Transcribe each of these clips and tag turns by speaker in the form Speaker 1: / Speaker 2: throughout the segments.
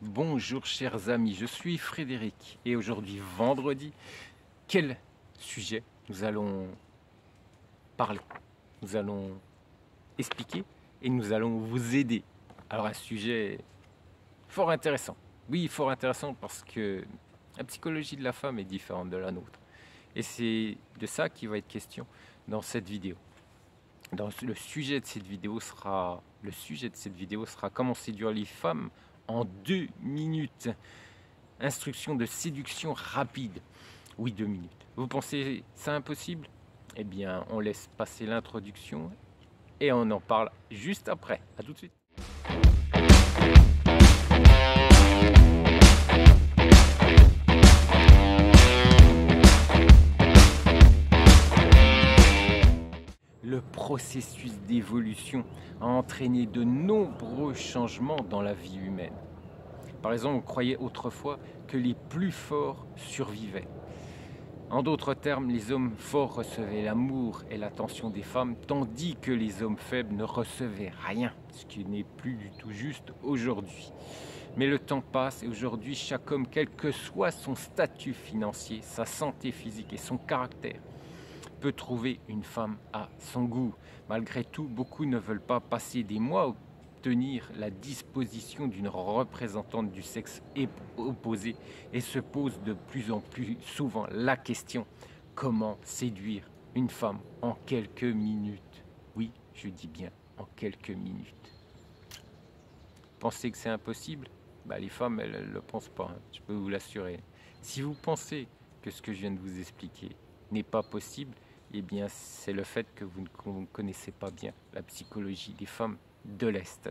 Speaker 1: Bonjour chers amis, je suis Frédéric et aujourd'hui vendredi, quel sujet nous allons parler, nous allons expliquer et nous allons vous aider. Alors un sujet fort intéressant, oui fort intéressant parce que la psychologie de la femme est différente de la nôtre et c'est de ça qu'il va être question dans cette vidéo. Le sujet de cette vidéo sera comment séduire les femmes en 2 minutes. Instruction de séduction rapide. Oui, 2 minutes. Vous pensez ça impossible? Eh bien, on laisse passer l'introduction et on en parle juste après. A tout de suite. Le processus d'évolution a entraîné de nombreux changements dans la vie humaine. Par exemple, on croyait autrefois que les plus forts survivaient. En d'autres termes, les hommes forts recevaient l'amour et l'attention des femmes, tandis que les hommes faibles ne recevaient rien, ce qui n'est plus du tout juste aujourd'hui. Mais le temps passe et aujourd'hui, chaque homme, quel que soit son statut financier, sa santé physique et son caractère, peut trouver une femme à son goût. Malgré tout, beaucoup ne veulent pas passer des mois à obtenir la disposition d'une représentante du sexe opposé et se posent de plus en plus souvent la question: comment séduire une femme en quelques minutes? Oui, je dis bien en quelques minutes. Pensez que c'est impossible? Les femmes, elles ne le pensent pas, hein, je peux vous l'assurer. Si vous pensez que ce que je viens de vous expliquer n'est pas possible, eh bien c'est le fait que vous ne connaissez pas bien la psychologie des femmes de l'Est.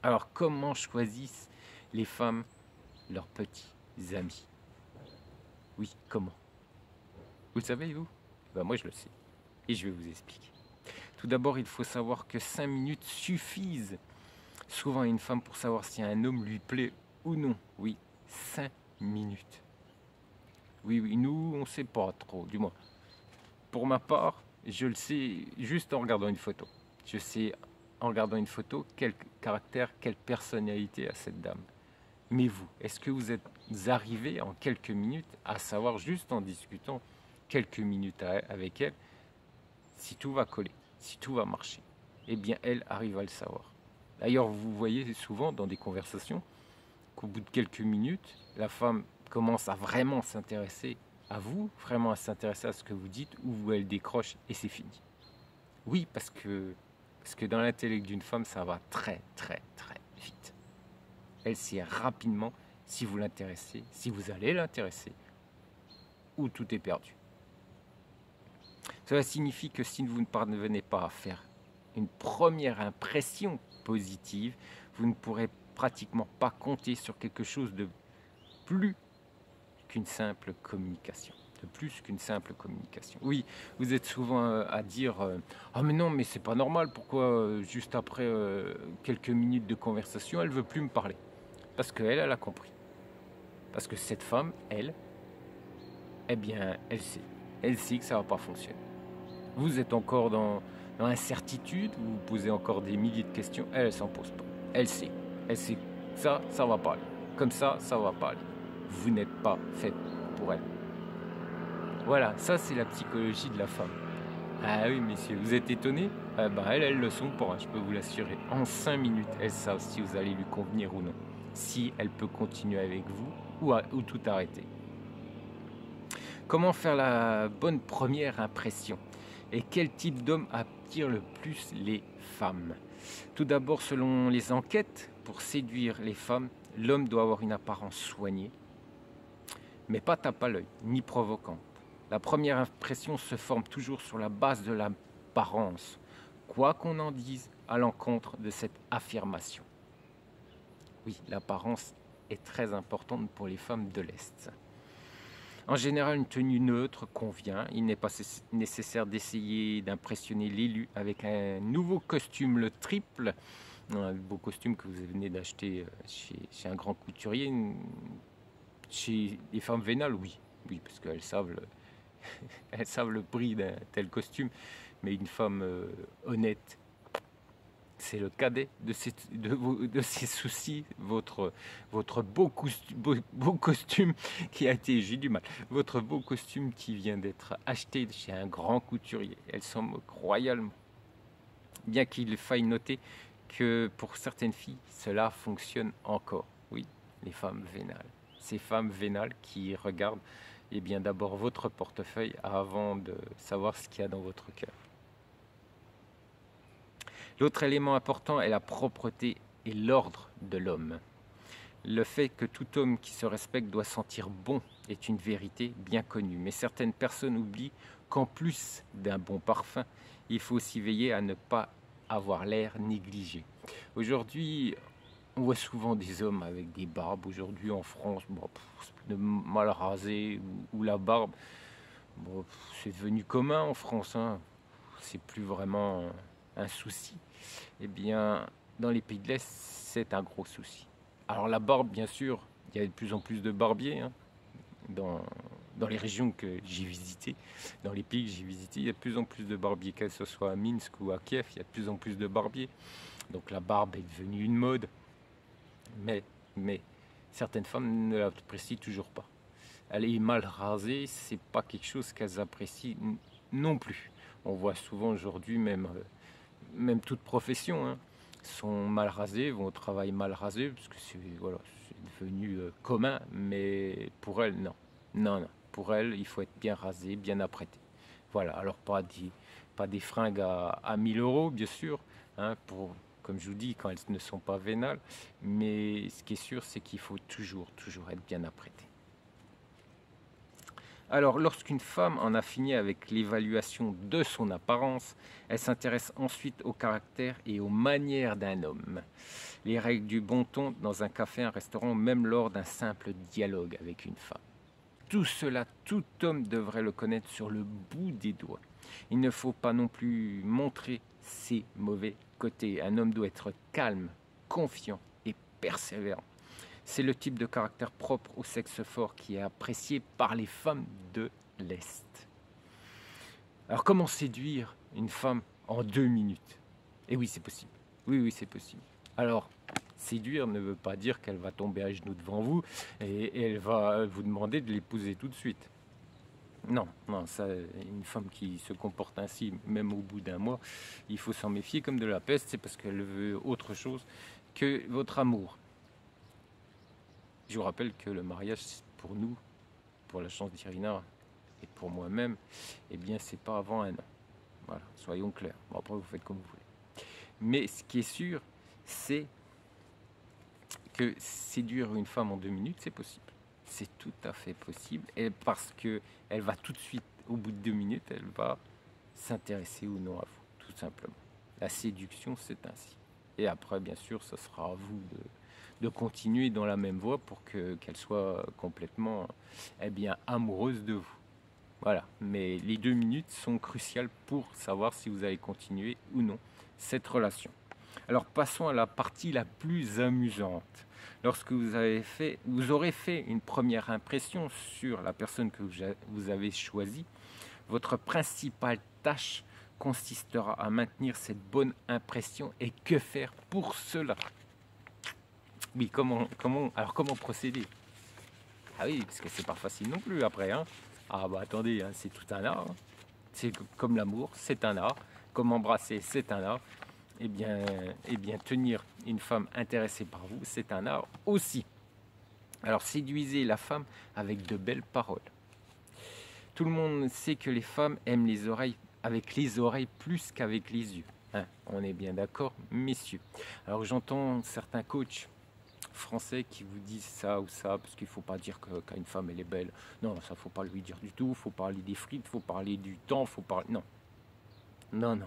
Speaker 1: Alors comment choisissent les femmes leurs petits amis? Oui, comment? Vous le savez, vous? Moi je le sais et je vais vous expliquer. Tout d'abord, il faut savoir que 5 minutes suffisent souvent à une femme pour savoir si un homme lui plaît ou non. Oui, 5 minutes. Oui, nous on ne sait pas trop, du moins. Pour ma part, je le sais juste en regardant une photo. Je sais en regardant une photo quel caractère, quelle personnalité a cette dame. Mais vous, est-ce que vous êtes arrivé en quelques minutes à savoir, juste en discutant quelques minutes avec elle, si tout va coller, si tout va marcher? Eh bien, elle arrive à le savoir. D'ailleurs, vous voyez souvent dans des conversations qu'au bout de quelques minutes, la femme commence à vraiment s'intéresser à vous, vraiment à s'intéresser à ce que vous dites, ou elle décroche et c'est fini. Oui, parce que dans l'intellect d'une femme, ça va très vite. Elle sait rapidement si vous l'intéressez, si vous allez l'intéresser, ou tout est perdu. Cela signifie que si vous ne parvenez pas à faire une première impression positive, vous ne pourrez pratiquement pas compter sur quelque chose de plus qu'une simple communication. Oui, vous êtes souvent à dire ah mais non, mais c'est pas normal, pourquoi juste après quelques minutes de conversation, elle veut plus me parler? Parce qu'elle, elle a compris. Parce que cette femme, elle, eh bien, elle sait que ça va pas fonctionner. Vous êtes encore dans l'incertitude, vous vous posez encore des milliers de questions, elle s'en pose pas. Elle sait que ça va pas aller. Comme ça va pas aller. Vous n'êtes pas fait pour elle. Voilà, ça c'est la psychologie de la femme. Ah oui, messieurs, vous êtes étonnés? Elles le sont pas, je peux vous l'assurer. En 5 minutes, elles savent si vous allez lui convenir ou non. Si elle peut continuer avec vous ou tout arrêter. Comment faire la bonne première impression? Et quel type d'homme attire le plus les femmes? Tout d'abord, selon les enquêtes, pour séduire les femmes, l'homme doit avoir une apparence soignée, mais pas tape à l'œil, ni provocante. La première impression se forme toujours sur la base de l'apparence, quoi qu'on en dise à l'encontre de cette affirmation. Oui, l'apparence est très importante pour les femmes de l'Est. En général, une tenue neutre convient. Il n'est pas nécessaire d'essayer d'impressionner l'élu avec un nouveau costume, le triple. Un beau costume que vous venez d'acheter chez un grand couturier. Chez les femmes vénales, oui, parce qu'elles savent elles savent le prix d'un tel costume. Mais une femme honnête c'est le cadet de ces soucis, votre beau costume qui a été, j'ai du mal, votre beau costume qui vient d'être acheté chez un grand couturier. Elle s'en moque royalement. Bien qu'il faille noter que pour certaines filles, cela fonctionne encore. Oui, les femmes vénales. Ces femmes vénales qui regardent eh bien d'abord votre portefeuille avant de savoir ce qu'il y a dans votre cœur. L'autre élément important est la propreté et l'ordre de l'homme. Le fait que tout homme qui se respecte doit sentir bon est une vérité bien connue. Mais certaines personnes oublient qu'en plus d'un bon parfum, il faut aussi veiller à ne pas avoir l'air négligé. Aujourd'hui, on voit souvent des hommes avec des barbes. Aujourd'hui en France, de mal rasé ou la barbe, c'est devenu commun en France. Hein. C'est plus vraiment un souci. Eh bien, dans les pays de l'Est, c'est un gros souci. Alors la barbe, bien sûr, il y a de plus en plus de barbiers hein, dans les régions que j'ai visitées, dans les pays que j'ai visités, il y a de plus en plus de barbiers, que ce soit à Minsk ou à Kiev, il y a de plus en plus de barbiers. Donc la barbe est devenue une mode, mais certaines femmes ne l'apprécient toujours pas. Elle est mal rasée, c'est pas quelque chose qu'elles apprécient non plus. On voit souvent aujourd'hui, même toute profession, hein, sont mal rasées, vont au travail mal rasées, parce que c'est devenu commun, mais pour elles, non. Non. Pour elles, il faut être bien rasé, bien apprêté. Voilà, alors pas des fringues à 1000 euros, bien sûr, hein, comme je vous dis, quand elles ne sont pas vénales, mais ce qui est sûr, c'est qu'il faut toujours être bien apprêté. Alors, lorsqu'une femme en a fini avec l'évaluation de son apparence, elle s'intéresse ensuite au caractère et aux manières d'un homme. Les règles du bon ton dans un café, un restaurant, même lors d'un simple dialogue avec une femme. Tout cela, tout homme devrait le connaître sur le bout des doigts. Il ne faut pas non plus montrer ses mauvais côtés. Un homme doit être calme, confiant et persévérant. C'est le type de caractère propre au sexe fort qui est apprécié par les femmes de l'Est. Alors comment séduire une femme en 2 minutes? Eh oui, c'est possible. Oui, c'est possible. Alors, séduire ne veut pas dire qu'elle va tomber à genoux devant vous et elle va vous demander de l'épouser tout de suite. Non, ça, une femme qui se comporte ainsi, même au bout d'un mois, il faut s'en méfier comme de la peste, c'est parce qu'elle veut autre chose que votre amour. Je vous rappelle que le mariage, pour nous, pour la chance d'Irina et pour moi-même, eh bien, c'est pas avant 1 an. Voilà, soyons clairs. Bon, après, vous faites comme vous voulez. Mais ce qui est sûr, c'est que séduire une femme en 2 minutes, c'est possible. C'est tout à fait possible. Et parce qu'elle va tout de suite, au bout de 2 minutes, elle va s'intéresser ou non à vous, tout simplement. La séduction, c'est ainsi. Et après, bien sûr, ce sera à vous de continuer dans la même voie pour qu'elle soit complètement amoureuse de vous. Voilà, mais les 2 minutes sont cruciales pour savoir si vous allez continuer ou non cette relation. Alors passons à la partie la plus amusante. Lorsque vous aurez fait une première impression sur la personne que vous avez choisie, votre principale tâche consistera à maintenir cette bonne impression. Et que faire pour cela? Oui, comment procéder? Ah oui, parce que c'est pas facile non plus après. Hein. Ah bah attendez, hein, c'est tout un art. Hein. C'est comme l'amour, c'est un art. Comme embrasser, c'est un art. Eh bien, tenir une femme intéressée par vous, c'est un art aussi. Alors, séduisez la femme avec de belles paroles. Tout le monde sait que les femmes aiment les oreilles avec les oreilles plus qu'avec les yeux. Hein, on est bien d'accord, messieurs. Alors, j'entends certains coachs français qui vous disent ça ou ça, parce qu'il ne faut pas dire qu'une femme elle est belle. Non, ça ne faut pas lui dire du tout. Il faut parler des frites, il faut parler du temps, il faut parler... Non.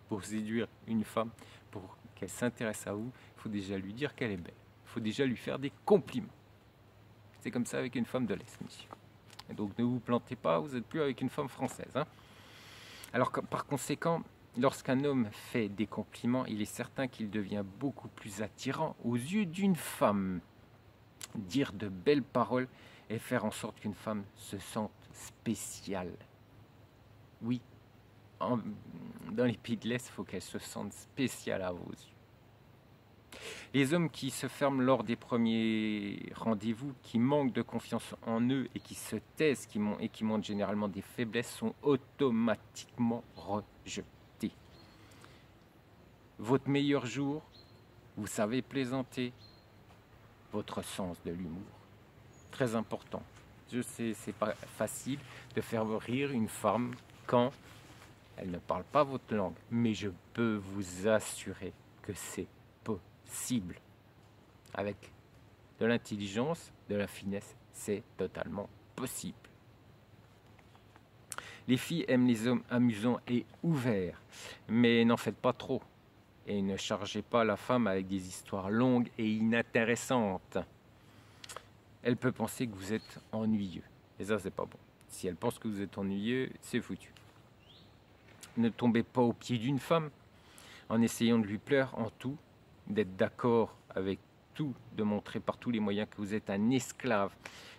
Speaker 1: Pour séduire une femme, pour qu'elle s'intéresse à vous, il faut déjà lui dire qu'elle est belle. Il faut déjà lui faire des compliments. C'est comme ça avec une femme de l'Est, monsieur. Et donc ne vous plantez pas, vous n'êtes plus avec une femme française. Hein. Alors par conséquent, lorsqu'un homme fait des compliments, il est certain qu'il devient beaucoup plus attirant aux yeux d'une femme. Dire de belles paroles et faire en sorte qu'une femme se sente spéciale. Oui, dans les pays de l'Est, il faut qu'elle se sente spéciale à vos yeux. Les hommes qui se ferment lors des premiers rendez-vous, qui manquent de confiance en eux et qui se taisent et qui montrent généralement des faiblesses sont automatiquement rejetés. Votre meilleur jour, vous savez plaisanter, votre sens de l'humour. Très important. Je sais, c'est pas facile de faire rire une femme quand elle ne parle pas votre langue, mais je peux vous assurer que c'est possible. Avec de l'intelligence, de la finesse, c'est totalement possible. Les filles aiment les hommes amusants et ouverts, mais n'en faites pas trop. Et ne chargez pas la femme avec des histoires longues et inintéressantes. Elle peut penser que vous êtes ennuyeux. Et ça, c'est pas bon. Si elle pense que vous êtes ennuyeux, c'est foutu. Ne tombez pas aux pieds d'une femme en essayant de lui plaire en tout, d'être d'accord avec tout, de montrer par tous les moyens que vous êtes un esclave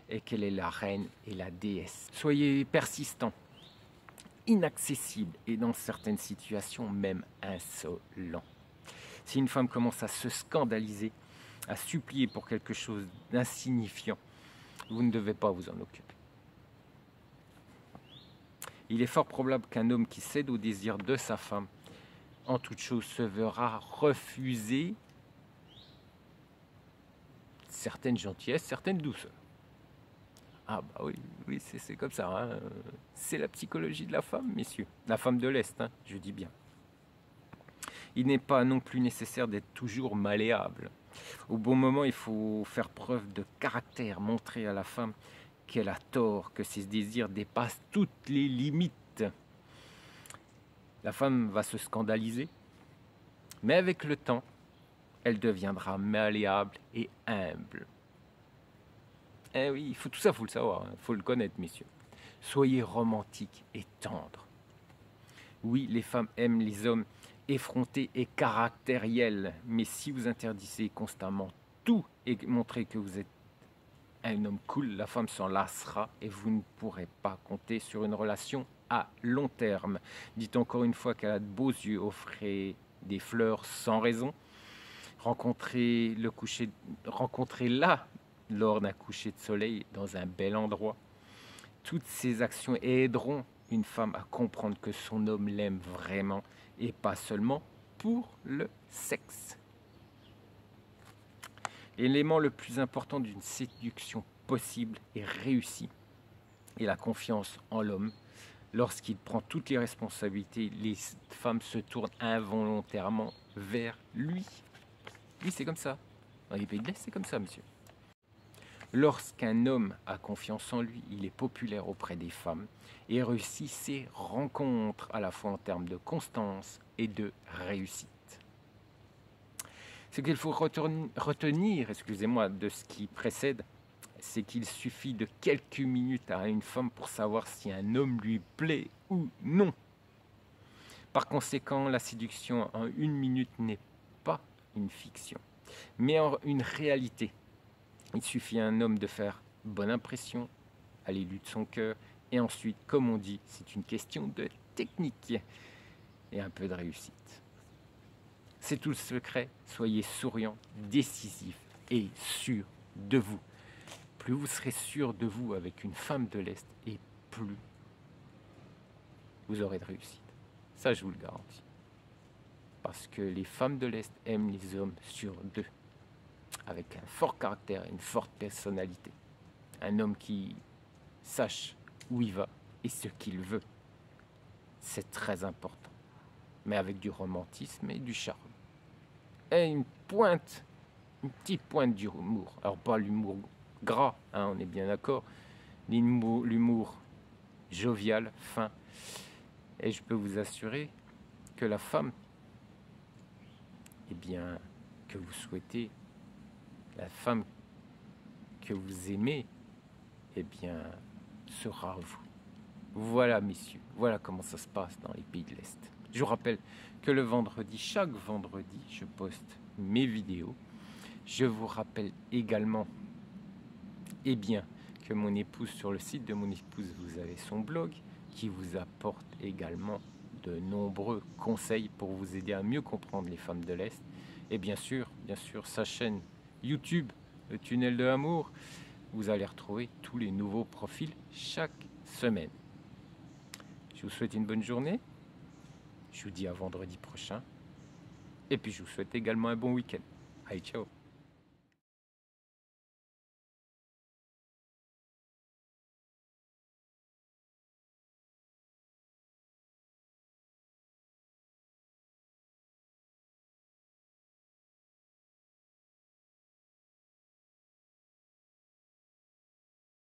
Speaker 1: et qu'elle est la reine et la déesse. Soyez persistant, inaccessible et dans certaines situations même insolent. Si une femme commence à se scandaliser, à supplier pour quelque chose d'insignifiant, vous ne devez pas vous en occuper. Il est fort probable qu'un homme qui cède au désir de sa femme, en toute chose, se verra refuser certaines gentillesses, certaines douceurs. Ah bah oui, c'est comme ça. Hein. C'est la psychologie de la femme, messieurs. La femme de l'Est, hein, je dis bien. Il n'est pas non plus nécessaire d'être toujours malléable. Au bon moment, il faut faire preuve de caractère, montrer à la femme qu'elle a tort, que ses désirs dépassent toutes les limites. La femme va se scandaliser, mais avec le temps, elle deviendra malléable et humble. Eh oui, tout ça, il faut le savoir, il faut le connaître, messieurs. Soyez romantiques et tendres. Oui, les femmes aiment les hommes effrontés et caractériels, mais si vous interdisez constamment tout et montrez que vous êtes un homme cool, la femme s'en lassera et vous ne pourrez pas compter sur une relation à long terme. Dites encore une fois qu'elle a de beaux yeux, offrez des fleurs sans raison. Rencontrez-la lors d'un coucher de soleil dans un bel endroit. Toutes ces actions aideront une femme à comprendre que son homme l'aime vraiment et pas seulement pour le sexe. L'élément le plus important d'une séduction possible et réussie est la confiance en l'homme. Lorsqu'il prend toutes les responsabilités, les femmes se tournent involontairement vers lui. Oui, c'est comme ça. Dans les pays de l'Est, c'est comme ça, monsieur. Lorsqu'un homme a confiance en lui, il est populaire auprès des femmes et réussit ses rencontres, à la fois en termes de constance et de réussite. Ce qu'il faut retenir, de ce qui précède, c'est qu'il suffit de quelques minutes à une femme pour savoir si un homme lui plaît ou non. Par conséquent, la séduction en une minute n'est pas une fiction, mais une réalité. Il suffit à un homme de faire bonne impression à l'élu de son cœur, et ensuite, comme on dit, c'est une question de technique et un peu de réussite. C'est tout le secret. Soyez souriant, décisif et sûr de vous. Plus vous serez sûr de vous avec une femme de l'Est, et plus vous aurez de réussite. Ça, je vous le garantis. Parce que les femmes de l'Est aiment les hommes sûrs d'eux, avec un fort caractère et une forte personnalité. Un homme qui sache où il va et ce qu'il veut. C'est très important. Mais avec du romantisme et du charme. Et une petite pointe d'humour. Alors pas l'humour gras, hein, on est bien d'accord. L'humour jovial, fin. Et je peux vous assurer que la femme, que vous souhaitez, la femme que vous aimez, sera vous. Voilà, messieurs, voilà comment ça se passe dans les pays de l'Est. Je vous rappelle que chaque vendredi, je poste mes vidéos. Je vous rappelle également, que mon épouse, sur le site de mon épouse, vous avez son blog qui vous apporte également de nombreux conseils pour vous aider à mieux comprendre les femmes de l'Est Et bien sûr, sa chaîne YouTube, le Tunnel de l'amour. Vous allez retrouver tous les nouveaux profils chaque semaine. Je vous souhaite une bonne journée. Je vous dis à vendredi prochain. Et puis je vous souhaite également un bon week-end. Allez, ciao!